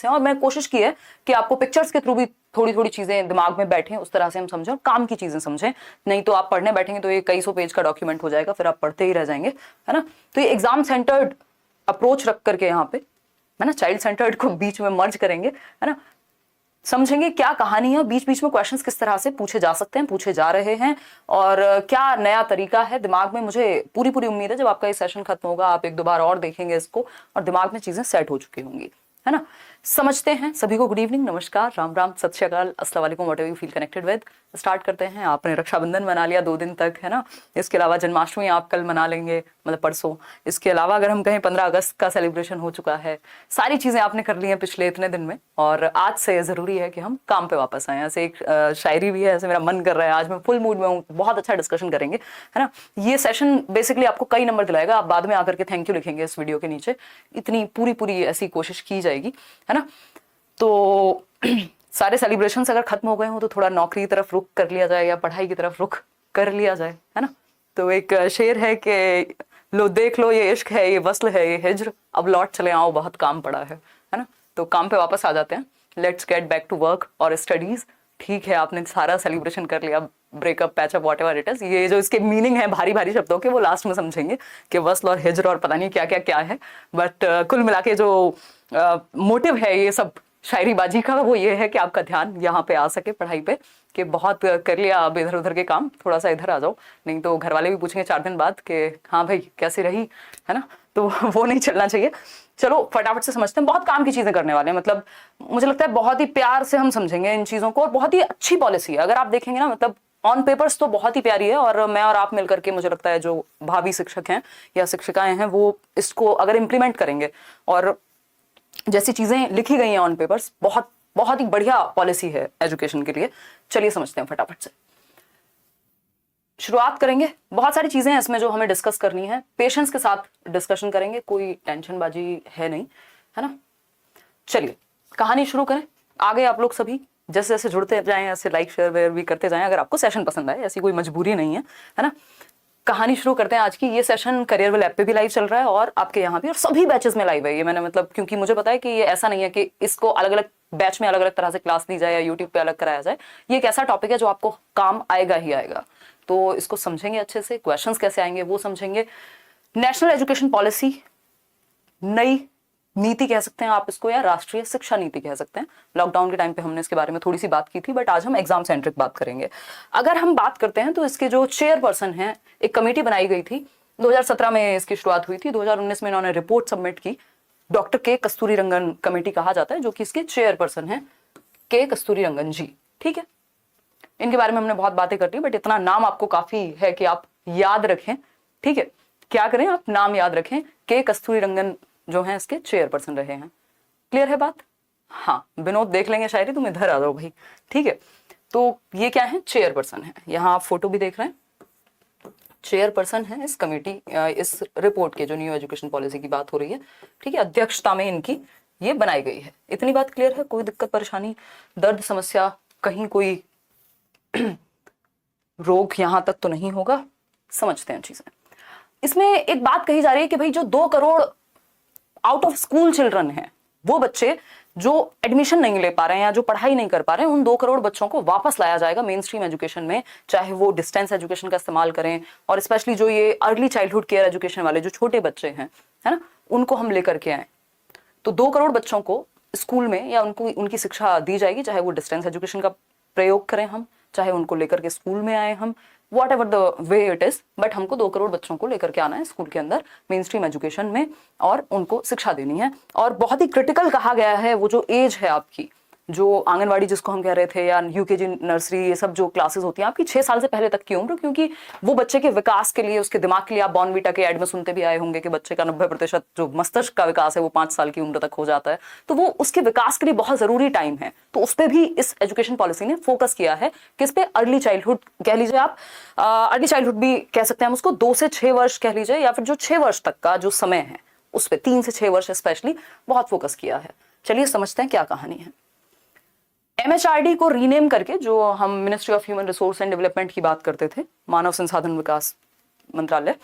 हैं, और मैंने कोशिश की है कि आपको पिक्चर्स के थ्रू भी थोड़ी थोड़ी चीजें दिमाग में बैठे उस तरह से हम समझें और काम की चीजें समझें। नहीं तो आप पढ़ने बैठेंगे तो ये कई सौ पेज का डॉक्यूमेंट हो जाएगा, फिर आप पढ़ते ही रह जाएंगे, है ना। तो ये एग्जाम सेंटर्ड अप्रोच रख करके यहाँ पे, है ना, चाइल्ड सेंटर्ड को बीच में मर्ज करेंगे, है ना, समझेंगे क्या कहानी है, बीच बीच में क्वेश्चंस किस तरह से पूछे जा सकते हैं, पूछे जा रहे हैं, और क्या नया तरीका है दिमाग में। मुझे पूरी पूरी उम्मीद है जब आपका ये सेशन खत्म होगा आप एक दो बार और देखेंगे इसको और दिमाग में चीजें सेट हो चुकी होंगी, है ना। समझते हैं सभी को। गुड इवनिंग, नमस्कार, राम राम, सत श्री अकाल, अस्सलाम वालेकुम, whatever you feel connected with. Start करते हैं। आपने रक्षाबंधन मना लिया 2 दिन तक, है ना। इसके अलावा जन्माष्टमी आप कल मना लेंगे, मतलब परसों। इसके अलावा अगर हम कहें 15 अगस्त का सेलिब्रेशन हो चुका है। सारी चीजें आपने कर ली हैं पिछले इतने दिन में, और आज से जरूरी है कि हम काम पे वापस आए। ऐसे एक शायरी भी है, ऐसे मेरा मन कर रहा है, आज मैं फुल मूड में हूँ, बहुत अच्छा डिस्कशन करेंगे, है ना। ये सेशन बेसिकली आपको कई नंबर दिलाएगा, आप बाद में आकर के थैंक यू लिखेंगे इस वीडियो के नीचे। इतनी पूरी पूरी ऐसी कोशिश की जाएगी, है ना। तो सारे सेलिब्रेशंस अगर खत्म हो गए हो तो थोड़ा नौकरी की तरफ रुख कर लिया जाए या पढ़ाई की तरफ रुख कर लिया जाए, है ना। तो एक शेर है कि लो देख लो ये इश्क है, ये वस्ल है, ये हिज्र, अब लौट चले आओ बहुत काम पड़ा है ना। तो काम पे वापस आ जाते हैं। Let's get back to work और स्टडीज। ठीक है, आपने सारा सेलिब्रेशन कर लिया, breakup, patch up, whatever it is. ये जो इसके मीनिंग है भारी भारी शब्दों के, वो लास्ट में समझेंगे कि वस्ल और हिज्र और पता नहीं क्या क्या क्या है। बट कुल मिला के जो मोटिव है ये सब शायरीबाजी का, वो ये है कि आपका ध्यान यहाँ पे आ सके पढ़ाई पे, कि बहुत कर लिया अब इधर उधर के काम, थोड़ा सा इधर आ जाओ, नहीं तो घर वाले भी पूछेंगे 4 दिन बाद कि हाँ भाई कैसी रही, है ना। तो वो नहीं चलना चाहिए। चलो फटाफट से समझते हैं, बहुत काम की चीजें करने वाले हैं। मतलब मुझे लगता है बहुत ही प्यार से हम समझेंगे इन चीजों को, और बहुत ही अच्छी पॉलिसी है। अगर आप देखेंगे ना, मतलब ऑन पेपर्स तो बहुत ही प्यारी है, और मैं और आप मिलकर के, मुझे लगता है जो भावी शिक्षक हैं या शिक्षिकाएं हैं, वो इसको अगर इम्प्लीमेंट करेंगे और जैसी चीजें लिखी गई हैं ऑन पेपर्स, बहुत बहुत ही बढ़िया पॉलिसी है एजुकेशन के लिए। चलिए समझते हैं फटाफट से, शुरुआत करेंगे। बहुत सारी चीजें हैं इसमें जो हमें डिस्कस करनी है, पेशेंस के साथ डिस्कशन करेंगे, कोई टेंशनबाजी है नहीं, है ना। चलिए कहानी शुरू करें। आगे आप लोग सभी जैसे जैसे जुड़ते जाएं, ऐसे लाइक शेयर वेयर भी करते जाएं, अगर आपको सेशन पसंद आए, ऐसी कोई मजबूरी नहीं है ना। कहानी शुरू करते हैं आज की। ये सेशन करियर विल ऐप पे भी लाइव चल रहा है और आपके यहाँ भी, और सभी बैचेस में लाइव है ये। मैंने मतलब क्योंकि मुझे पता है कि ये ऐसा नहीं है कि इसको अलग अलग बैच में अलग अलग तरह से क्लास दी जाए या यूट्यूब पे अलग कराया जाए। ये एक ऐसा टॉपिक है जो आपको काम आएगा ही आएगा, तो इसको समझेंगे अच्छे से। क्वेश्चंस कैसे आएंगे वो समझेंगे। नेशनल एजुकेशन पॉलिसी, नई नीति कह सकते हैं आप इसको, या राष्ट्रीय शिक्षा नीति कह सकते हैं। लॉकडाउन के टाइम पे हमने इसके बारे में थोड़ी सी बात की थी, बट आज हम एग्जाम सेंट्रिक बात करेंगे। अगर हम बात करते हैं तो इसके जो चेयरपर्सन हैं, एक कमेटी बनाई गई थी 2017 में, इसकी शुरुआत हुई थी। 2019 में इन्होंने रिपोर्ट सबमिट की। डॉक्टर के कस्तूरीरंगन कमेटी कहा जाता है, जो कि इसके चेयरपर्सन है, के कस्तूरीरंगन जी। ठीक है, इनके बारे में हमने बहुत बातें कर ली, बट इतना नाम आपको काफी है कि आप याद रखें। ठीक है, क्या करें, आप नाम याद रखें। के कस्तूरीरंगन जो हैं इसके चेयरपर्सन रहे हैं। क्लियर है बात? हाँ, विनोद देख लेंगे शायरी, तुम इधर आ जाओ भाई। ठीक है, तो ये क्या है, चेयरपर्सन है। यहाँ आप फोटो भी देख रहे हैं, चेयरपर्सन है इस कमेटी, इस रिपोर्ट के, जो न्यू एजुकेशन पॉलिसी की बात हो रही है। ठीक है, अध्यक्षता में इनकी ये बनाई गई है। इतनी बात क्लियर है? कोई दिक्कत परेशानी, दर्द, समस्या, कहीं कोई रोग यहां तक तो नहीं होगा? समझते हैं चीजें। इसमें एक बात कही जा रही है कि भाई जो 2 crore out of school children हैं, वो बच्चे जो एडमिशन नहीं ले पा रहे हैं या जो पढ़ाई नहीं कर पा रहे हैं, उन 2 करोड़ बच्चों को वापस लाया जाएगा मेन स्ट्रीम एजुकेशन में, चाहे वो डिस्टेंस एजुकेशन का इस्तेमाल करें, और स्पेशली जो ये अर्ली चाइल्डहुड केयर एजुकेशन वाले जो छोटे बच्चे हैं, है ना, उनको हम लेकर के आए। तो 2 करोड़ बच्चों को स्कूल में या उनको उनकी शिक्षा दी जाएगी, चाहे वो डिस्टेंस एजुकेशन का प्रयोग करें हम, चाहे उनको लेकर के स्कूल में आए हम, what ever the way it is, but हमको 2 करोड़ बच्चों को लेकर के आना है स्कूल के अंदर, मेन स्ट्रीम एजुकेशन में, और उनको शिक्षा देनी है। और बहुत ही क्रिटिकल कहा गया है वो जो एज है आपकी, जो आंगनवाड़ी जिसको हम कह रहे थे, या यूकेजी, नर्सरी, ये सब जो क्लासेस होती हैं आपकी 6 साल से पहले तक की उम्र, क्योंकि वो बच्चे के विकास के लिए, उसके दिमाग के लिए, आप बॉर्नवीटा के ऐड में सुनते भी आए होंगे कि बच्चे का 90% जो मस्तिष्क का विकास है वो 5 साल की उम्र तक हो जाता है, तो वो उसके विकास के लिए बहुत जरूरी टाइम है। तो उस पर भी इस एजुकेशन पॉलिसी ने फोकस किया है। किस पे? अर्ली चाइल्डहुड कह लीजिए आप, अर्ली चाइल्डहुड भी कह सकते हैं हम उसको, 2 से 6 वर्ष कह लीजिए, या फिर जो 6 वर्ष तक का जो समय है उस पर, 3 से 6 वर्ष स्पेशली बहुत फोकस किया है। चलिए समझते हैं क्या कहानी है। MHRD को रीनेम करके, जो हम ministry of human resource and development की बात करते थे, मानव संसाधन विकास मंत्रालय,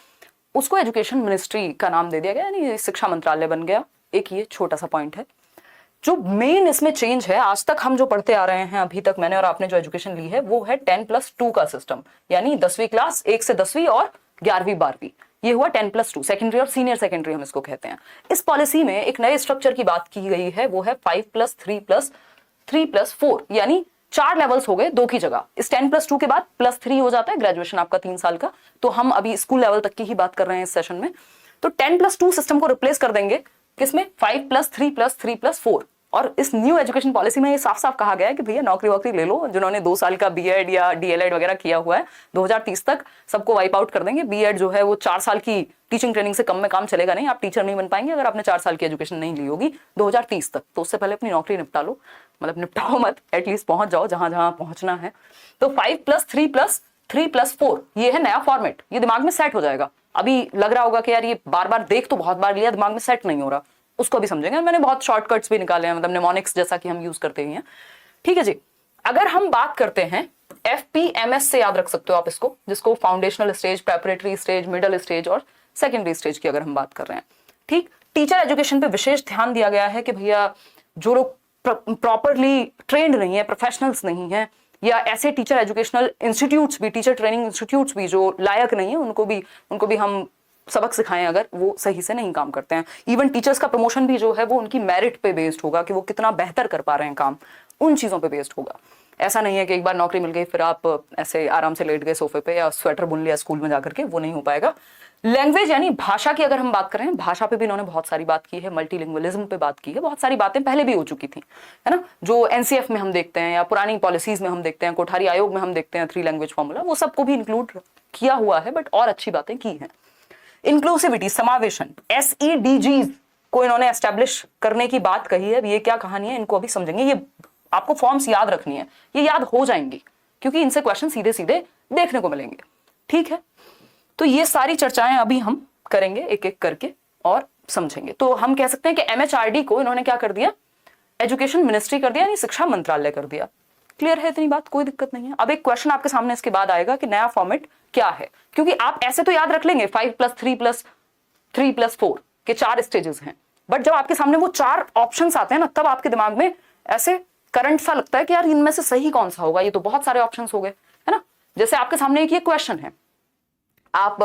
उसको एजुकेशन मिनिस्ट्री का नाम दे दिया गया, यानी शिक्षा मंत्रालय बन गया। एक ये छोटा सा पॉइंट है जो मेन इसमें चेंज है, आज तक हम जो पढ़ते आ रहे हैं, अभी तक मैंने और आपने जो एजुकेशन ली है, वो है 10+2 का सिस्टम, यानी 10वीं क्लास 1 से 10वीं और 11वीं 12वीं, ये हुआ 10+2, सेकेंडरी और सीनियर सेकेंडरी हम इसको कहते हैं। इस पॉलिसी में एक नए स्ट्रक्चर की बात की गई है, वो है 5+3+3+4, यानी 4 लेवल्स हो गए 2 की जगह। इस 10+2 के बाद +3 हो जाता है ग्रेजुएशन आपका 3 साल का। तो हम अभी स्कूल लेवल तक की ही बात कर रहे हैं इस सेशन में। तो 10+2 सिस्टम को रिप्लेस कर देंगे किसमें, 5+3+3+4। और इस न्यू एजुकेशन पॉलिसी में ये साफ साफ कहा गया है कि भैया नौकरी वोकरी ले लो, जिन्होंने 2 साल का बीएड या डीएलएड वगैरह किया हुआ है, 2030 तक सबको वाइप आउट कर देंगे। बीएड जो है वो 4 साल की टीचिंग ट्रेनिंग से कम में काम चलेगा नहीं, आप टीचर नहीं बन पाएंगे अगर आपने 4 साल की एजुकेशन नहीं ली होगी 2030 तक। तो उससे पहले अपनी नौकरी निपटा लो, मतलब निपटाओ मत, एटलीस्ट पहुंच जाओ जहां जहां पहुंचना है। तो 5+3+3+4 ये है नया फॉर्मेट, ये दिमाग में सेट हो जाएगा। अभी लग रहा होगा कि यार ये बार बार देख तो बहुत बार लिया, दिमाग में सेट नहीं हो रहा, उसको भी समझेंगे। मैंने बहुत शॉर्टकट्स भी निकाले हैं, मतलब निमोनिक्स जैसा कि हम यूज करते ही हैं। ठीक है जी। अगर हम बात करते हैं FPMS से, याद रख सकते हो आप इसको, जिसको foundational stage, preparatory stage, middle stage और सेकेंडरी स्टेज की अगर हम बात कर रहे हैं। ठीक, टीचर एजुकेशन पे विशेष ध्यान दिया गया है कि भैया जो लोग प्रॉपरली ट्रेंड नहीं है, प्रोफेशनल्स नहीं है, या ऐसे टीचर एजुकेशनल इंस्टीट्यूट्स भी, टीचर ट्रेनिंग इंस्टीट्यूट्स भी जो लायक नहीं है, उनको भी हम सबक सिखाएं अगर वो सही से नहीं काम करते हैं। इवन टीचर्स का प्रमोशन भी जो है वो उनकी मेरिट पे बेस्ड होगा कि वो कितना बेहतर कर पा रहे हैं काम, उन चीजों पे बेस्ड होगा। ऐसा नहीं है कि एक बार नौकरी मिल गई फिर आप ऐसे आराम से लेट गए सोफे पे या स्वेटर बुन लिया स्कूल में जाकर के, वो नहीं हो पाएगा। लैंग्वेज यानी भाषा की अगर हम बात करें, भाषा पे भी इन्होंने बहुत सारी बात की है, मल्टीलिंगुअलिज्म पे बात की है, बहुत सारी बातें पहले भी हो चुकी थी, है ना, जो एनसीएफ में हम देखते हैं या पुरानी पॉलिसीज में हम देखते हैं, कोठारी आयोग में हम देखते हैं 3 लैंग्वेज फॉर्मूला, वो सबको भी इंक्लूड किया हुआ है, बट और अच्छी बातें की हैं। इंक्लूसिविटी, समावेशन, SEDGs को इन्होंने एस्टेब्लिश करने की बात कही है। ये क्या कहानी है, इनको अभी समझेंगे। ये आपको फॉर्म्स याद रखनी है, ये याद हो जाएंगी क्योंकि इनसे क्वेश्चन सीधे सीधे देखने को मिलेंगे। ठीक है, तो ये सारी चर्चाएं अभी हम करेंगे एक एक करके और समझेंगे। तो हम कह सकते हैं कि MHRD को इन्होंने क्या कर दिया, एजुकेशन मिनिस्ट्री कर दिया, यानी शिक्षा मंत्रालय कर दिया। क्लियर है, इतनी बात, कोई दिक्कत नहीं है। अब एक क्वेश्चन आपके सामने इसके बाद आएगा कि नया फॉर्मेट क्या है, क्योंकि आप ऐसे तो याद रख लेंगे 5+3+3+4 के 4 स्टेजेस हैं, बट जब आपके सामने वो 4 ऑप्शंस आते हैं ना, तब आपके दिमाग में ऐसे करंट सा लगता है कि यार इनमें से सही कौन सा होगा, ये तो बहुत सारे ऑप्शंस हो गए, है ना। जैसे आपके सामने एक ये क्वेश्चन है, आप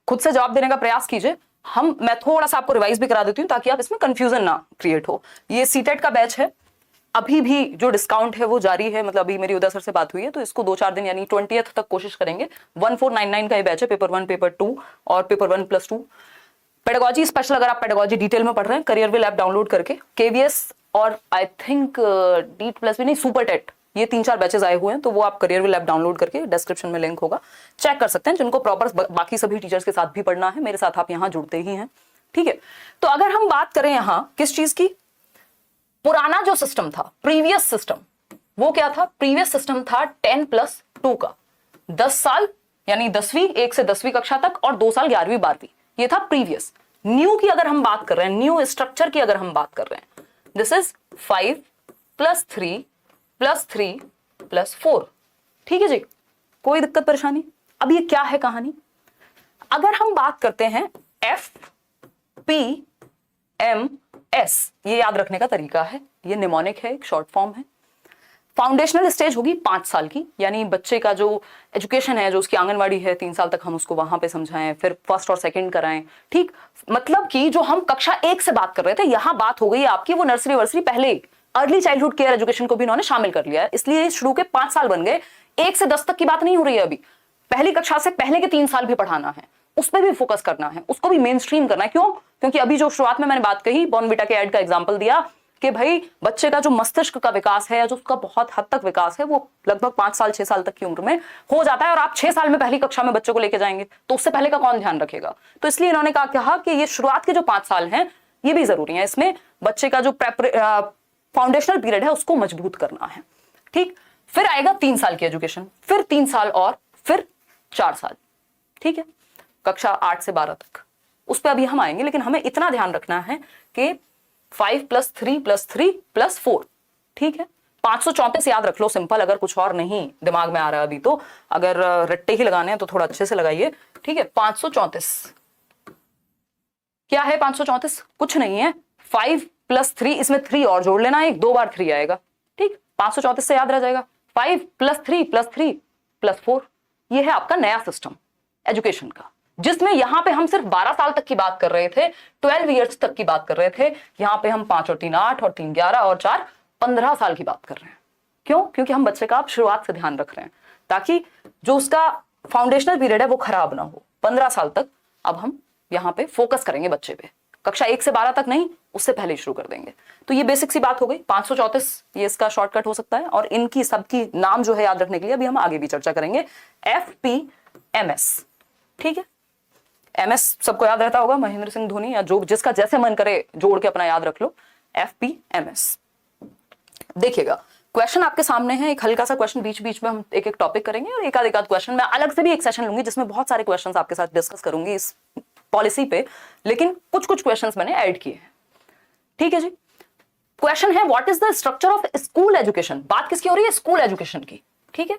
खुद से जवाब देने का प्रयास कीजिए। मैं थोड़ा सा आपको रिवाइज भी करा देती हूँ ताकि आप इसमें कंफ्यूजन ना क्रिएट हो। ये सीटेट का बैच है, अभी भी जो डिस्काउंट है वो जारी है, मतलब अभी मेरी उदय सर से बात हुई है, तो इसको 2-4 दिन यानी 20th तक कोशिश करेंगे। 1499 का ये बैच है, पेपर 1, पेपर 2 और पेपर 1+2। पेडागोजी स्पेशल, अगर आप पेडागोजी डिटेल में पढ़ रहे हैं, करियरविल ऐप डाउनलोड करके, KVS और आई थिंक DEET+ भी नहीं, सुपर टेट, ये 3-4 बैचेस आए हुए हैं, तो वो आप करियरविल ऐप डाउनलोड करके डिस्क्रिप्शन में लिंक होगा, चेक कर सकते हैं। जिनको प्रॉपर बाकी सभी टीचर्स के साथ भी पढ़ना है, मेरे साथ आप यहाँ जुड़ते ही हैं। ठीक है, तो अगर हम बात करें यहाँ किस चीज की, पुराना जो सिस्टम था, प्रीवियस सिस्टम, वो क्या था, प्रीवियस सिस्टम था 10+2 का, 10 साल यानी 10वीं 1 से 10वीं कक्षा तक और 2 साल 11वीं 12वीं, ये था प्रीवियस। न्यू की अगर हम बात कर रहे हैं, न्यू स्ट्रक्चर की अगर हम बात कर रहे हैं, दिस इज 5+3+3+4। ठीक है जी, कोई दिक्कत परेशानी। अब ये क्या है कहानी, अगर हम बात करते हैं FPMS, ये याद रखने का तरीका है, ये निमोनिक है, एक शॉर्ट फॉर्म है। फाउंडेशनल स्टेज होगी 5 साल की, यानी बच्चे का जो एजुकेशन है, जो उसकी आंगनवाड़ी है 3 साल तक हम उसको वहां पे समझाएं, फिर फर्स्ट और सेकंड कराएं। ठीक, मतलब कि जो हम कक्षा 1 से बात कर रहे थे, यहां बात हो गई आपकी वो नर्सरी वर्सरी, पहले अर्ली चाइल्डहुड केयर एजुकेशन को भी इन्होंने शामिल कर लिया है, इसलिए शुरू के 5 साल बन गए। 1 से 10 तक की बात नहीं हो रही है, अभी पहली कक्षा से पहले के 3 साल भी पढ़ाना है, उस पर भी फोकस करना है, उसको भी मेन स्ट्रीम करना है। क्यों, क्योंकि अभी जो शुरुआत में मैंने बात कही, बॉर्नविटा के ऐड का एग्जांपल दिया कि भाई बच्चे का जो मस्तिष्क का विकास है, जो उसका बहुत हद तक विकास है, वो लगभग 5 साल 6 साल तक की उम्र में हो जाता है, और आप 6 साल में पहली कक्षा में बच्चों को लेके जाएंगे तो उससे पहले का कौन ध्यान रखेगा। तो इसलिए इन्होंने कहा कि ये शुरुआत के जो 5 साल हैं ये भी जरूरी है, इसमें बच्चे का जो फाउंडेशनल पीरियड है उसको मजबूत करना है। ठीक, फिर आएगा 3 साल की एजुकेशन, फिर 3 साल और फिर 4 साल। ठीक है, कक्षा 8 से 12 तक, उस पर अभी हम आएंगे, लेकिन हमें इतना ध्यान रखना है कि 5+3+3+4। ठीक है, 534 याद रख लो, सिंपल, अगर कुछ और नहीं दिमाग में आ रहा है अभी, तो अगर रट्टे ही लगाने हैं तो थोड़ा अच्छे से लगाइए। ठीक है, 534 क्या है, 534 कुछ नहीं है, 5 प्लस 3, इसमें 3 और जोड़ लेना, एक 2 बार 3 आएगा, ठीक, 534 से याद रह जाएगा। 5 + 3 + 3 + 4, ये है आपका नया सिस्टम एजुकेशन का, जिसमें यहां पे हम सिर्फ 12 साल तक की बात कर रहे थे, 12 ईयर्स तक की बात कर रहे थे। यहां पे हम 5 और 3 8 और 3 11 और 4 15 साल की बात कर रहे हैं। क्यों? क्योंकि हम बच्चे का आप शुरुआत से ध्यान रख रहे हैं, ताकि जो उसका फाउंडेशनल पीरियड है वो खराब ना हो। 15 साल तक अब हम यहाँ पे फोकस करेंगे बच्चे पे, कक्षा 1 से 12 तक नहीं, उससे पहले शुरू कर देंगे। तो ये बेसिक सी बात हो गई। 534 ये इसका शॉर्टकट हो सकता है, और इनकी सबकी नाम जो है याद रखने के लिए अभी हम आगे भी चर्चा करेंगे। FPMS, ठीक है, MS सबको याद रहता होगा, महेंद्र सिंह धोनी, या जो जिसका जैसे मन करे जोड़ के अपना याद रख लो। FPMS देखिएगा, क्वेश्चन आपके सामने है, एक हल्का सा क्वेश्चन, बीच बीच में हम एक एक टॉपिक करेंगे, और एक आध क्वेश्चन मैं अलग से भी एक सेशन लूंगी जिसमें बहुत सारे क्वेश्चंस आपके साथ डिस्कस करूंगी इस पॉलिसी पे, लेकिन कुछ कुछ क्वेश्चंस मैंने ऐड किए हैं, ठीक है जी। क्वेश्चन है, what is the structure of school education. बात किसकी हो रही है? स्कूल एजुकेशन की, ठीक है।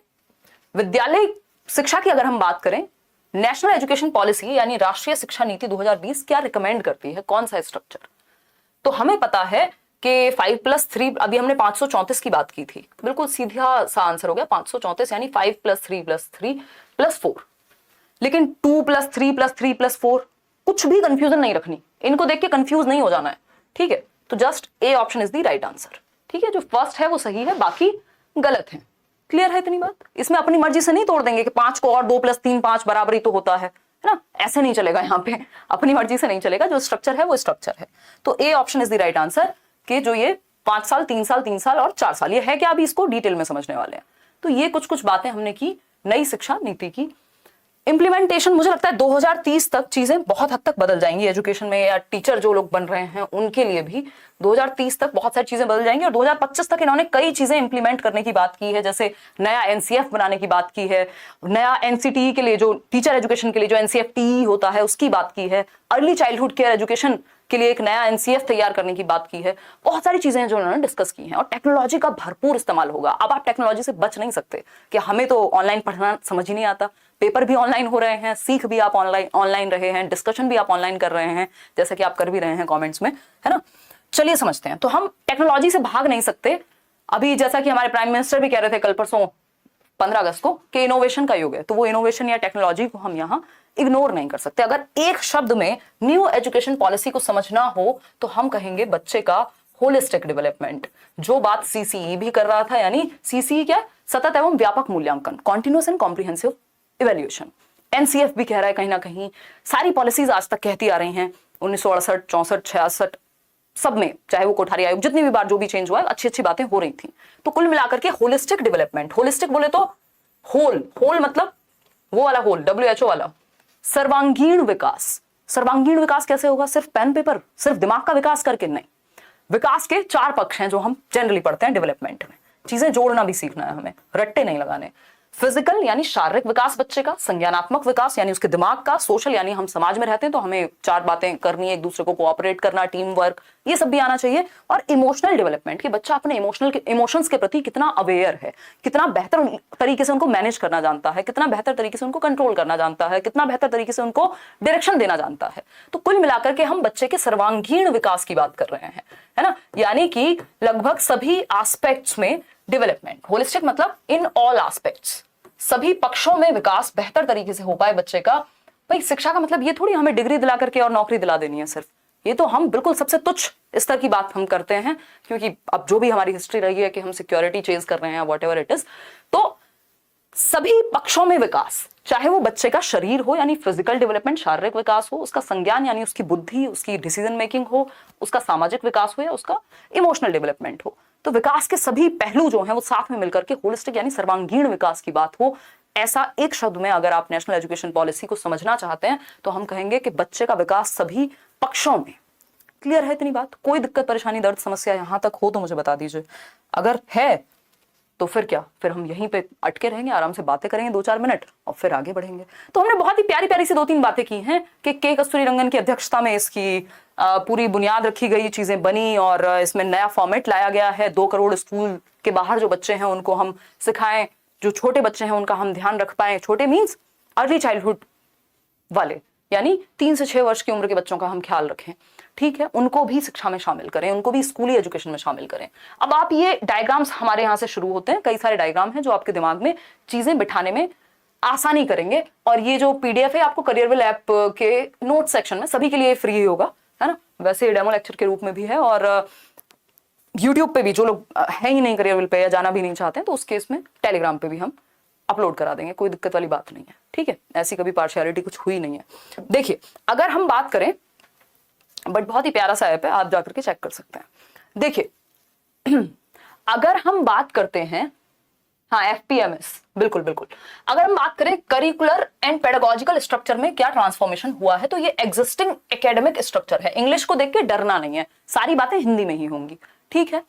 विद्यालय शिक्षा की अगर हम बात करें, नेशनल एजुकेशन पॉलिसी यानी राष्ट्रीय शिक्षा नीति 2020 क्या रिकमेंड करती है, कौन सा स्ट्रक्चर? तो हमें पता है कि 5 + 3, अभी हमने 534 की बात की थी, बिल्कुल सीधा सा आंसर हो गया 534, यानी 5 + 3 + 3 + 4। लेकिन 2 + 3 + 3 + 4, कुछ भी कंफ्यूजन नहीं रखनी, इनको देख के कंफ्यूज नहीं हो जाना है, ठीक है। तो just A option is the right answer, ठीक है। जो फर्स्ट है वो सही है, बाकी गलत है। क्लियर है इतनी बात? इसमें अपनी मर्जी से नहीं तोड़ देंगे कि 5 को और 2 + 3 5 बराबर ही तो होता है ना, ऐसे नहीं चलेगा। यहाँ पे अपनी मर्जी से नहीं चलेगा, जो स्ट्रक्चर है वो स्ट्रक्चर है। तो A option is the right answer, कि जो ये 5 साल 3 साल 3 साल और 4 साल, ये है क्या, अभी इसको डिटेल में समझने वाले हैं। तो ये कुछ कुछ बातें हमने की नई शिक्षा नीति की। इंप्लीमेंटेशन मुझे लगता है 2030 तक चीजें बहुत हद तक बदल जाएंगी एजुकेशन में, या टीचर जो लोग बन रहे हैं उनके लिए भी 2030 तक बहुत सारी चीजें बदल जाएंगी। और 2025 तक इन्होंने कई चीजें इंप्लीमेंट करने की बात की है, जैसे नया NCF बनाने की बात की है, नया NCTE के लिए, जो टीचर एजुकेशन के लिए जो NCFTE होता है उसकी बात की है, अर्ली चाइल्डहुड केयर एजुकेशन के लिए एक नया NCF तैयार करने की बात की है। बहुत सारी चीजें जो उन्होंने डिस्कस की हैं, और टेक्नोलॉजी का भरपूर इस्तेमाल होगा। अब आप टेक्नोलॉजी से बच नहीं सकते कि हमें तो ऑनलाइन पढ़ना समझ ही नहीं आता, पेपर भी ऑनलाइन हो रहे हैं, सीख भी आप ऑनलाइन रहे हैं, डिस्कशन भी आप ऑनलाइन कर रहे हैं, जैसे कि आप कर भी रहे हैं कमेंट्स में, है ना। चलिए समझते हैं। तो हम टेक्नोलॉजी से भाग नहीं सकते। अभी जैसा कि हमारे प्राइम मिनिस्टर भी कह रहे थे कल परसों 15 अगस्त को कि इनोवेशन का युग है, तो वो इनोवेशन या टेक्नोलॉजी को हम यहाँ इग्नोर नहीं कर सकते। अगर एक शब्द में न्यू एजुकेशन पॉलिसी को समझना हो तो हम कहेंगे बच्चे का होलिस्टिक डेवलपमेंट, जो बात CCE भी कर रहा था, यानी CCE क्या, सतत एवं व्यापक मूल्यांकन, continuous and comprehensive evaluation. NCF भी कह रहा है कहीं ना कहीं, सारी पॉलिसीज आज तक कहती आ रही हैं, 1968 64 66 सब में, चाहे वो कोठारी आयोग, जितनी भी बार जो भी चेंज हुआ है, अच्छी अच्छी बातें हो रही थी। तो कुल मिलाकर के होलिस्टिक डेवलपमेंट, होलिस्टिक बोले तो होल मतलब वो वाला होल, WHO वाला, सर्वांगीण विकास। सर्वांगीण विकास कैसे होगा? सिर्फ पेन पेपर, सिर्फ दिमाग का विकास करके नहीं। विकास के 4 पक्ष हैं जो हम जनरली पढ़ते हैं डेवलपमेंट में। चीजें जोड़ना भी सीखना है हमें, रट्टे नहीं लगाने। फिजिकल यानी शारीरिक विकास बच्चे का, संज्ञानात्मक विकास यानी उसके दिमाग का, सोशल यानी हम समाज में रहते हैं तो हमें 4 बातें करनी है, एक दूसरे को कोऑपरेट करना, टीम वर्क, ये सब भी आना चाहिए। और इमोशनल डेवलपमेंट, कि बच्चा अपने इमोशंस के प्रति कितना अवेयर है, कितना बेहतर तरीके से उनको मैनेज करना जानता है, कितना बेहतर तरीके से उनको कंट्रोल करना जानता है, कितना बेहतर तरीके से उनको डायरेक्शन देना जानता है। तो कुल मिलाकर के हम बच्चे के सर्वांगीण विकास की बात कर रहे हैं, है ना, यानी कि लगभग सभी एस्पेक्ट्स में डेवलपमेंट। होलिस्टिक मतलब इन ऑल एस्पेक्ट्स, सभी पक्षों में विकास बेहतर तरीके से हो पाए बच्चे का। भाई शिक्षा का मतलब ये थोड़ी हमें डिग्री दिला करके और नौकरी दिला देनी है सिर्फ, ये तो हम बिल्कुल सबसे तुच्छ स्तर की बात हम करते हैं, क्योंकि अब जो भी हमारी हिस्ट्री रही है कि हम सिक्योरिटी चेज कर रहे हैं, व्हाटएवर इट इज। तो सभी पक्षों में विकास, चाहे वो बच्चे का शरीर हो यानी फिजिकल डेवलपमेंट, शारीरिक विकास हो, उसका संज्ञान यानी उसकी बुद्धि, उसकी डिसीजन मेकिंग हो, उसका सामाजिक विकास हो, या उसका इमोशनल डेवलपमेंट हो। तो विकास के सभी पहलू जो हैं वो साथ में मिलकर के होलिस्टिक यानी सर्वांगीण विकास की बात हो। ऐसा एक शब्द में अगर आप नेशनल एजुकेशन पॉलिसी को समझना चाहते हैं तो हम कहेंगे कि बच्चे का विकास सभी पक्षों में। क्लियर है इतनी बात? कोई दिक्कत परेशानी दर्द समस्या यहां तक हो तो मुझे बता दीजिए, अगर है तो फिर क्या, फिर हम यहीं पे अटके रहेंगे, आराम से बातें करेंगे 2-4 मिनट और फिर आगे बढ़ेंगे। तो हमने बहुत ही प्यारी प्यारी सी 2-3 बातें की हैं कि के कस्तूरीरंगन की अध्यक्षता में इसकी पूरी बुनियाद रखी गई, चीजें बनी और इसमें नया फॉर्मेट लाया गया है। 2 करोड़ स्कूल के बाहर जो बच्चे हैं उनको हम सिखाएं, जो छोटे बच्चे हैं उनका हम ध्यान रख पाए। छोटे मीन्स अर्ली चाइल्डहुड वाले, यानी 3 से 6 वर्ष की उम्र के बच्चों का हम ख्याल रखें। ठीक है, उनको भी शिक्षा में शामिल करें, उनको भी स्कूली एजुकेशन में शामिल करें। अब आप ये डायग्राम्स हमारे यहाँ से शुरू होते हैं, कई सारे डायग्राम हैं जो आपके दिमाग में चीजें बिठाने में आसानी करेंगे। और ये जो पीडीएफ है आपको करियरविल ऐप के नोट सेक्शन में सभी के लिए फ्री होगा, है ना। वैसे डेमो लेक्चर के रूप में भी है, और यूट्यूब पे भी जो लोग है ही नहीं करियरविल पे या जाना भी नहीं चाहते हैं तो उस केस में टेलीग्राम पे भी हम अपलोड करा देंगे, कोई दिक्कत वाली बात नहीं है, ठीक है। ऐसी कभी पार्शियलिटी कुछ हुई नहीं है। देखिए अगर हम बात करें, बट बहुत ही प्यारा सा ऐप है, आप जाकर के चेक कर सकते हैं। देखिए अगर हम बात करते हैं, हाँ FPMS, बिल्कुल बिल्कुल, अगर हम बात करें करिकुलर एंड पेडागोजिकल स्ट्रक्चर में क्या ट्रांसफॉर्मेशन हुआ है, तो ये एग्जिस्टिंग एकेडमिक स्ट्रक्चर है। इंग्लिश को देख के डरना नहीं है, सारी बातें हिंदी में ही होंगी, ठीक है।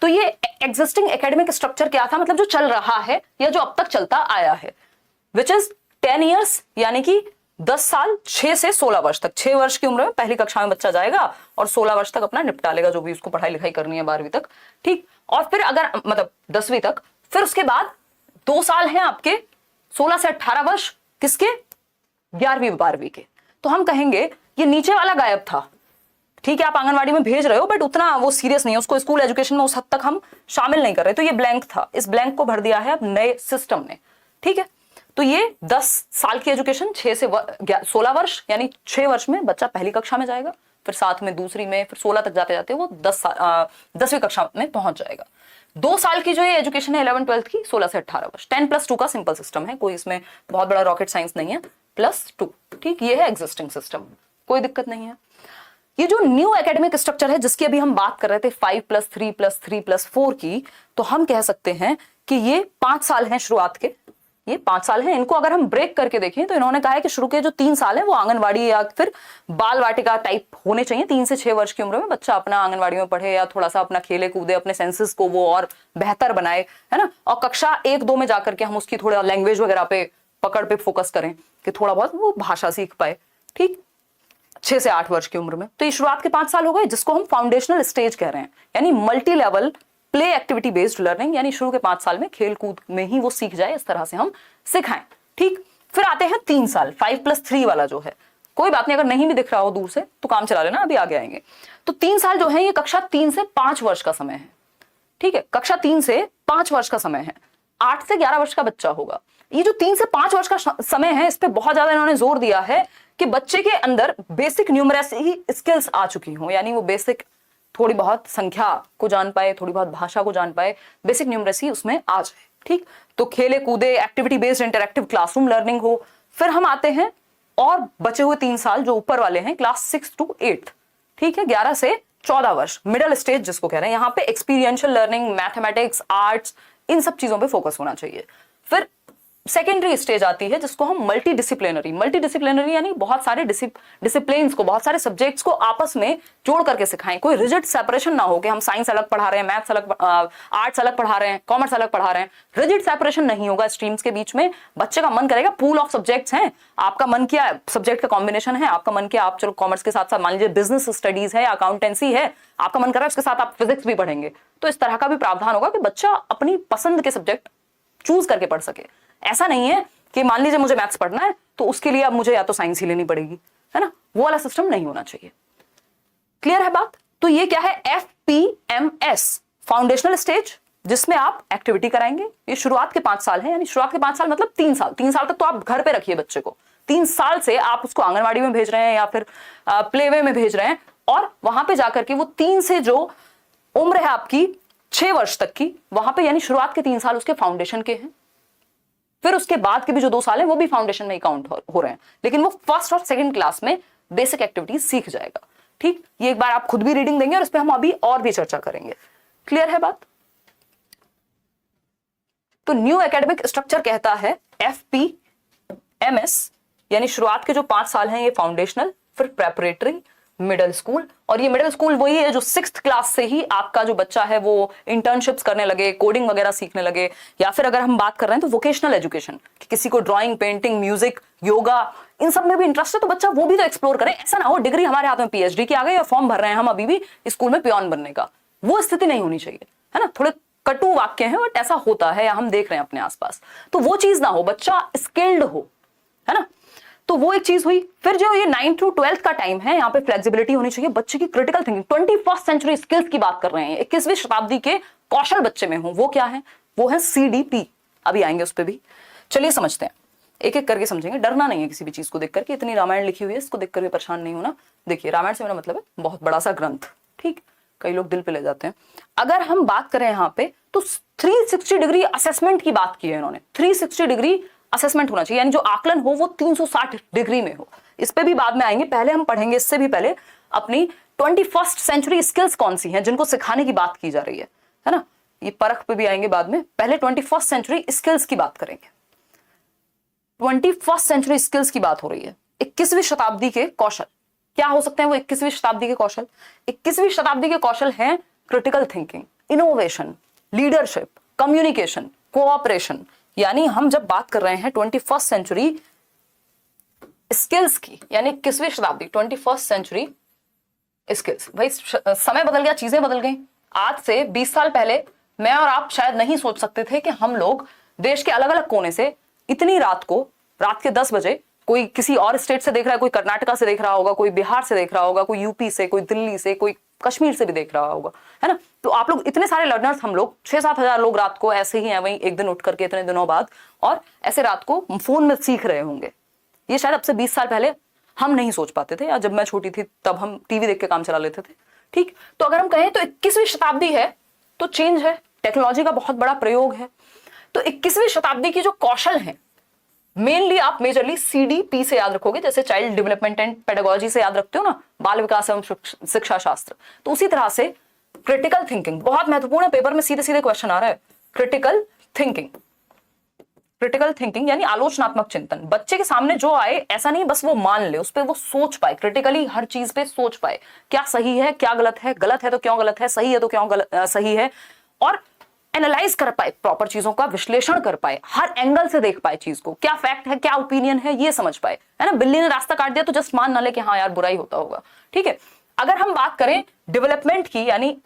तो ये एग्जिस्टिंग एकेडमिक स्ट्रक्चर क्या था, मतलब जो चल रहा है या जो अब तक चलता आया है, विच इज 10 ईयर्स, यानी कि 10 साल, 6 से 16 वर्ष तक। 6 वर्ष की उम्र में पहली कक्षा में बच्चा जाएगा और 16 वर्ष तक अपना निपटा लेगा जो भी उसको पढ़ाई लिखाई करनी है 12वीं तक, ठीक। और फिर अगर मतलब 10वीं तक, फिर उसके बाद 2 साल हैं आपके 16 से 18 वर्ष किसके, 11वीं 12वीं के। तो हम कहेंगे ये नीचे वाला गायब था, ठीक है। आप आंगनवाड़ी में भेज रहे हो बट उतना वो सीरियस नहीं है, उसको स्कूल एजुकेशन में उस हद तक हम शामिल नहीं कर रहे, तो ये ब्लैंक था, इस ब्लैंक को भर दिया है अब नए सिस्टम ने, ठीक है। तो ये 10 साल की एजुकेशन, 6 से 16 वर्ष, यानी 6 वर्ष में बच्चा पहली कक्षा में जाएगा, फिर 7 में दूसरी में, फिर 16 तक जाते जाते वो 10वीं कक्षा में पहुंच जाएगा। 2 साल की जो ये एजुकेशन है 11th-12th की, 16 से 18 वर्ष, 10+2 का सिंपल सिस्टम है, कोई इसमें बहुत बड़ा रॉकेट साइंस नहीं है, +2, ठीक। ये है एग्जिस्टिंग सिस्टम, कोई दिक्कत नहीं है। ये जो न्यू एकेडमिक स्ट्रक्चर है जिसकी अभी हम बात कर रहे थे 5+3+3+4 की, तो हम कह सकते हैं कि ये 5 साल हैं शुरुआत के, ये 5 साल हैं। इनको अगर हम ब्रेक करके देखें तो इन्होंने कहा है कि शुरू के जो 3 साल है वो आंगनवाड़ी या फिर बाल वाटिका टाइप होने चाहिए। 3 से 6 वर्ष की उम्र में बच्चा अपना आंगनवाड़ी में पढ़े या थोड़ा सा अपना खेले कूदे, अपने सेंसेस को वो और बेहतर बनाए, है ना। और कक्षा 1-2 में जाकर के हम उसकी थोड़ा लैंग्वेज वगैरह पे पकड़ पे फोकस करें कि थोड़ा बहुत वो भाषा सीख पाए, ठीक। 6 से 8 वर्ष की उम्र में, तो ये शुरुआत के 5 साल हो गए, जिसको हम फाउंडेशनल स्टेज कह रहे हैं, यानी multi level play activity based learning, यानी शुरू के 5 साल में खेल कूद में ही वो सीख जाए, इस तरह से हम सिखाएं, ठीक। फिर आते हैं 3 साल, 5+3 वाला जो है, कोई बात नहीं, अगर नहीं भी दिख रहा हो दूर से तो काम चला लेना, अभी आगे आएंगे। तो 3 साल जो है ये कक्षा 3 से 5 वर्ष का समय है, ठीक है। कक्षा 3 से 5 वर्ष का समय है, 8 से 11 वर्ष का बच्चा होगा। ये जो 3 से 5 वर्ष का समय है, इस पे बहुत ज्यादा इन्होंने जोर दिया है कि बच्चे के अंदर बेसिक न्यूमरेसी स्किल्स आ चुकी हों, यानी वो बेसिक थोड़ी बहुत संख्या को जान पाए, थोड़ी बहुत भाषा को जान पाए, बेसिक न्यूमरेसी उसमें आ जाए, ठीक। तो खेले कूदे, activity based interactive classroom learning हो। फिर हम आते हैं और बचे हुए 3 साल जो ऊपर वाले हैं, क्लास 6 to 8, ठीक है, 11 से 14 वर्ष, मिडिल स्टेज जिसको कह रहे हैं। यहाँ पे एक्सपीरियंशियल लर्निंग, मैथमेटिक्स, आर्ट्स, इन सब चीजों पे फोकस होना चाहिए। फिर सेकेंडरी स्टेज आती है जिसको हम मल्टी डिसिप्लिनरी यानी बहुत सारे डिसिप्लिन्स को, बहुत सारे सब्जेक्ट्स को आपस में जोड़ करके सिखाएं। कोई रिजिड सेपरेशन ना हो कि हम साइंस अलग पढ़ा रहे हैं, मैथ्स अलग, आर्ट्स अलग पढ़ा रहे हैं, कॉमर्स अलग पढ़ा रहे हैं। रिजिड सेपरेशन नहीं होगा स्ट्रीम्स के बीच में। बच्चे का मन करेगा, पूल ऑफ सब्जेक्ट्स हैं, आपका मन किया सब्जेक्ट का कॉम्बिनेशन है, आपका मन किया आप चलो कॉमर्स के साथ साथ मान लीजिए बिजनेस स्टडीज है, अकाउंटेंसी है, आपका मन कर रहा है उसके साथ आप फिजिक्स भी पढ़ेंगे, तो इस तरह का भी प्रावधान होगा कि बच्चा अपनी पसंद के सब्जेक्ट चूज करके पढ़ सके। ऐसा नहीं है कि मान लीजिए मुझे मैथ्स पढ़ना है तो उसके लिए अब मुझे या तो साइंस ही लेनी पड़ेगी, है ना, वो वाला सिस्टम नहीं होना चाहिए। क्लियर है बात? तो ये क्या है, FPMS, फाउंडेशनल स्टेज, जिसमें आप एक्टिविटी कराएंगे। ये शुरुआत के 5 साल है, यानी शुरुआत के 5 साल मतलब 3 साल। 3 साल तक तो आप घर पे रखिए बच्चे को, 3 साल से आप उसको आंगनवाड़ी में भेज रहे हैं या फिर प्लेवे में भेज रहे हैं, और वहां पे जाकर के वो 3 से जो उम्र है आपकी 6 वर्ष तक की, वहां पे यानी शुरुआत के 3 साल उसके फाउंडेशन के हैं। फिर उसके बाद के भी जो 2 साल है वो भी फाउंडेशन में ही काउंट हो रहे हैं, लेकिन वो फर्स्ट और सेकंड क्लास में बेसिक एक्टिविटीज सीख जाएगा, ठीक। ये एक बार आप खुद भी रीडिंग देंगे और इस पे हम अभी और भी चर्चा करेंगे। क्लियर है बात? तो न्यू एकेडमिक स्ट्रक्चर कहता है FPMS, यानी शुरुआत के जो 5 साल हैं ये फाउंडेशनल, फिर प्रेपरेटरी, मिडिल स्कूल। और ये मिडिल स्कूल वही है जो 6th क्लास से ही आपका जो बच्चा है वो इंटर्नशिप्स करने लगे, कोडिंग वगैरह सीखने लगे, या फिर अगर हम बात कर रहे हैं तो वोकेशनल एजुकेशन, कि किसी को ड्राइंग, पेंटिंग, म्यूजिक, योगा, इन सब में भी इंटरेस्ट है तो बच्चा वो भी तो एक्सप्लोर करे। ऐसा ना हो डिग्री हमारे हाथ में PhD की आ गई और फॉर्म भर रहे हैं हम अभी भी स्कूल में पियोन बनने का, वो स्थिति नहीं होनी चाहिए, है ना। थोड़े कटु वाक्य हैं बट ऐसा होता है या हम देख रहे हैं अपने आसपास, तो वो चीज ना हो, बच्चा स्किल्ड हो, है ना। तो वो एक चीज हुई। फिर जो ये 9 to 12 का टाइम है, यहाँ पे फ्लेक्सिबिलिटी होनी चाहिए, बच्चे की critical thinking, 21st century skills की बात कर रहे हैं, 21वीं शताब्दी के कौशल बच्चे में हो, वो क्या है? वो है CDP। अभी आएंगे उस पर भी। चलिए समझते हैं, एक एक करके समझेंगे। डरना नहीं है किसी भी चीज को देख करके, इतनी रामायण लिखी हुई है, इसको देख करके परेशान नहीं होना। देखिए, रामायण से मेरा मतलब है बहुत बड़ा सा ग्रंथ, ठीक, कई लोग दिल पे ले जाते हैं। अगर हम बात करें यहाँ पे, तो 360 डिग्री असेसमेंट की बात की है इन्होंने। 360 डिग्री असेसमेंट होना चाहिए, यानी जो आकलन हो वो 360 डिग्री में हो। इस पे भी बाद में आएंगे, पहले हम पढ़ेंगे इससे भी पहले अपनी 21st सेंचुरी स्किल्स कौन सी हैं जिनको सिखाने की बात की जा रही है ना। ये परख पे भी आएंगे बाद में, पहले 21st सेंचुरी स्किल्स की बात करेंगे। 21st सेंचुरी स्किल्स की बात हो रही है। 21वीं शताब्दी के कौशल क्या हो सकते हैं? वो 21वीं शताब्दी के कौशल, 21वीं शताब्दी के कौशल हैं critical thinking, innovation, leadership, communication, cooperation. यानी हम जब बात कर रहे हैं 21st सेंचुरी स्किल्स की, यानी 21वीं शताब्दी 21st सेंचुरी स्किल्स। भाई समय बदल गया, चीजें बदल गई। आज से 20 साल पहले मैं और आप शायद नहीं सोच सकते थे कि हम लोग देश के अलग अलग कोने से इतनी रात को, रात के 10 बजे, कोई किसी और स्टेट से देख रहा है, कोई कर्नाटका से देख रहा होगा, कोई बिहार से देख रहा होगा, कोई यूपी से, कोई दिल्ली से, कोई कश्मीर से भी देख रहा होगा, है ना। तो आप लोग इतने सारे लर्नर्स, हम लोग 6-7 हजार लोग रात को ऐसे ही हैं वहीं एक दिन उठ करके इतने दिनों बाद, और ऐसे रात को फोन में सीख रहे होंगे। ये शायद अब से 20 साल पहले हम नहीं सोच पाते थे, या जब मैं छोटी थी तब हम टीवी देख के काम चला लेते थे, ठीक। तो अगर हम कहें तो 21वीं शताब्दी है तो चेंज है, टेक्नोलॉजी का बहुत बड़ा प्रयोग है। तो 21वीं शताब्दी की जो कौशल हैं, मेनली आप मेजरली CDP से याद रखोगे, जैसे चाइल्ड डेवलपमेंट एंड पेडागोजी से याद रखते हो ना, बाल विकास एवं शिक्षा शास्त्र। तो उसी तरह से क्रिटिकल थिंकिंग बहुत महत्वपूर्ण है, पेपर में सीधे सीधे क्वेश्चन आ रहा है। क्रिटिकल थिंकिंग यानी आलोचनात्मक चिंतन। बच्चे के सामने जो आए, ऐसा नहीं बस वो मान ले, उस पर वो सोच पाए, क्रिटिकली हर चीज पे सोच पाए, क्या सही है क्या गलत है, गलत है तो क्यों गलत है, सही है तो क्यों सही है, और एनालाइज कर पाए, प्रॉपर चीजों का विश्लेषण कर पाए, हर एंगल से देख पाए चीज को, क्या फैक्ट है क्या ओपिनियन है ये समझ पाए, है ना। बिल्ली ने रास्ता काट दिया तो जस्ट मान ना ले कि हाँ यार बुरा ही होता होगा, ठीक है। अगर हम बात करें डेवलपमेंट की, यानी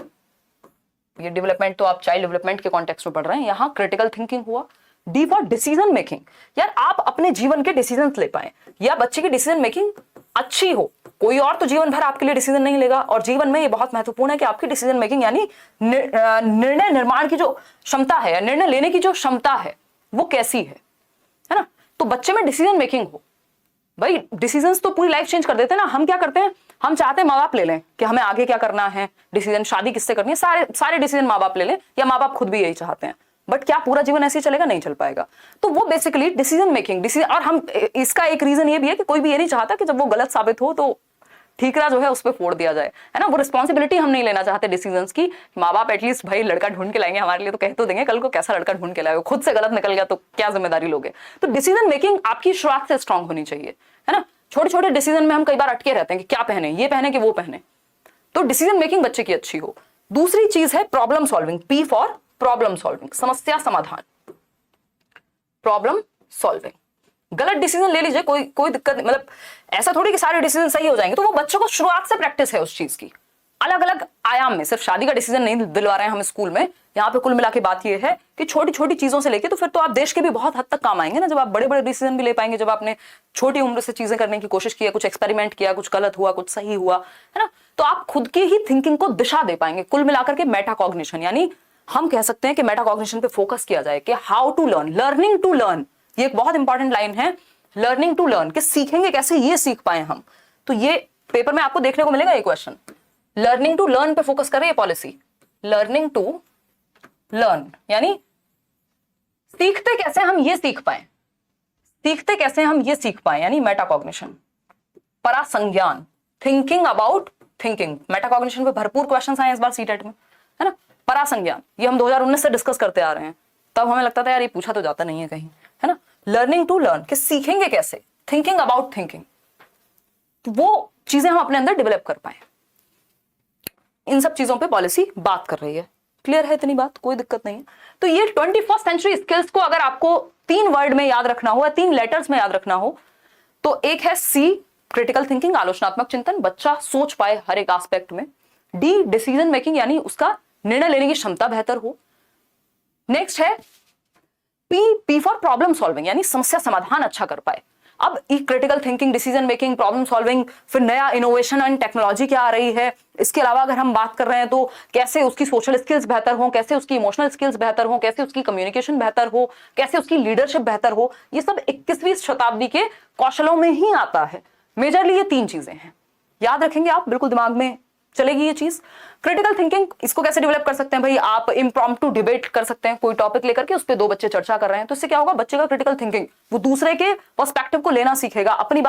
ये डेवलपमेंट तो आप चाइल्ड डेवलपमेंट के कॉन्टेक्स्ट में पढ़ रहे हैं, यहां क्रिटिकल थिंकिंग हुआ। डी फॉर डिसीजन मेकिंग, यार आप अपने जीवन के डिसीजन ले पाए, या बच्चे की डिसीजन मेकिंग अच्छी हो। कोई और तो जीवन भर आपके लिए डिसीजन नहीं लेगा, और जीवन में ये बहुत महत्वपूर्ण है कि आपकी डिसीजन मेकिंग यानी निर्णय निर्माण की जो क्षमता है, या निर्णय लेने की जो क्षमता है, वो कैसी है ना। तो बच्चे में डिसीजन मेकिंग हो। भाई डिसीजंस तो पूरी लाइफ चेंज कर देते हैं ना। हम क्या करते हैं, हम चाहते हैं माँ बाप ले लें कि हमें आगे क्या करना है, डिसीजन शादी किससे करनी है, सारे डिसीजन माँ बाप ले लें, या माँ बाप खुद भी यही चाहते हैं। बट क्या पूरा जीवन ऐसे ही चलेगा? नहीं चल पाएगा। तो वो बेसिकली डिसीजन मेकिंग, और हम इसका एक रीजन ये भी है कि कोई भी ये नहीं चाहता कि जब वो गलत साबित हो तो ठीकरा जो है उस पर फोड़ दिया जाए, है ना। वो रिस्पॉन्सिबिलिटी हम नहीं लेना चाहते डिसीजंस की। माँ बाप एटलीस्ट भाई लड़का ढूंढ के लाएंगे हमारे लिए तो कह तो देंगे, कल को कैसा लड़का ढूंढ के लाएगा, खुद से गलत निकल गया तो क्या जिम्मेदारी लोगे। तो डिसीजन मेकिंग आपकी शुरुआत से स्ट्रांग होनी चाहिए, है ना। छोटे छोटे डिसीजन में हम कई बार अटके रहते हैं कि क्या पहने, ये पहने कि वो पहने। तो डिसीजन मेकिंग बच्चे की अच्छी हो। दूसरी चीज है problem solving, P for problem solving, समस्या समाधान, प्रॉब्लम सॉल्विंग। गलत डिसीजन ले लीजिए, कोई दिक्कत, मतलब ऐसा थोड़ी कि सारे डिसीजन सही हो जाएंगे। तो वो बच्चों को शुरुआत से प्रैक्टिस है उस चीज की, अलग अलग आयाम में। सिर्फ शादी का डिसीजन नहीं दिलवा रहे हैं हम स्कूल में। यहाँ पे कुल मिला के बात ये है कि छोटी छोटी चीजों से लेके तो फिर तो आप देश के भी बहुत हद तक काम आएंगे ना, जब आप बड़े बड़े डिसीजन भी ले पाएंगे, जब आपने छोटी उम्र से चीजें करने की कोशिश की, कुछ एक्सपेरिमेंट किया, कुछ गलत हुआ कुछ सही हुआ, है ना। तो आप खुद की ही थिंकिंग को दिशा दे पाएंगे। कुल मिलाकर के मेटाकॉग्निशन, यानी हम कह सकते हैं कि मेटाकॉग्निशन पे फोकस किया जाए कि how to learn, learning to learn. ये एक बहुत इंपॉर्टेंट लाइन है, लर्निंग टू लर्न, कि सीखेंगे कैसे ये सीख पाए हम। तो ये पेपर में आपको देखने को मिलेगा ये क्वेश्चन। लर्निंग टू लर्न पे फोकस करे ये पॉलिसी, लर्निंग टू लर्न, यानी सीखते कैसे हम ये सीख पाए, सीखते कैसे हम ये सीख पाए, यानी मेटाकॉग्निशन। परासंज्ञान, थिंकिंग अबाउट थिंकिंग। मेटाकॉग्निशन पे भरपूर क्वेश्चंस आए इस बार सीटेट में, है ना। परासंज्ञान ये हम 2019 से डिस्कस करते आ रहे हैं, तब हमें लगता था यार ये पूछा तो जाता नहीं है कहीं, है ना। लर्निंग टू लर्न, कि सीखेंगे कैसे, थिंकिंग अबाउट थिंकिंग, वो चीजें हम अपने अंदर डेवलप कर पाए। इन सब चीजों पे पॉलिसी बात कर रही है। क्लियर है इतनी बात? कोई दिक्कत नहीं है। तो ये 21st सेंचुरी स्किल्स को अगर आपको 3 वर्ड में याद रखना हो, 3 लेटर्स में याद रखना हो, तो एक है C क्रिटिकल थिंकिंग, आलोचनात्मक चिंतन, बच्चा सोच पाए हर एक एस्पेक्ट में। D डिसीजन मेकिंग, यानी उसका निर्णय लेने की क्षमता बेहतर हो। नेक्स्ट है P फॉर प्रॉब्लम सॉल्विंग, यानी समस्या समाधान अच्छा कर पाए। अब critical thinking, decision making, problem solving, फिर नया इनोवेशन एंड टेक्नोलॉजी क्या आ रही है। इसके अलावा अगर हम बात कर रहे हैं तो कैसे उसकी सोशल स्किल्स बेहतर हो, कैसे उसकी इमोशनल स्किल्स बेहतर हो, कैसे उसकी कम्युनिकेशन बेहतर हो, कैसे उसकी लीडरशिप बेहतर हो, ये सब 21वीं शताब्दी के कौशलों में ही आता है। मेजरली ये 3 चीजें हैं, याद रखेंगे आप, बिल्कुल दिमाग में चलेगी ये चीज। क्रिटिकल थिंकिंग इसको कैसे डेवलप कर सकते हैं भाई, आप इम्प्रॉम्प्टू डिबेट कर सकते हैं, कोई टॉपिक लेकर के उस पर 2 बच्चे चर्चा कर रहे हैं, तो इससे क्या होगा, बच्चे का क्रिटिकल थिंकिंग, वो दूसरे के पर्सपेक्टिव को लेना सीखेगा, अपनी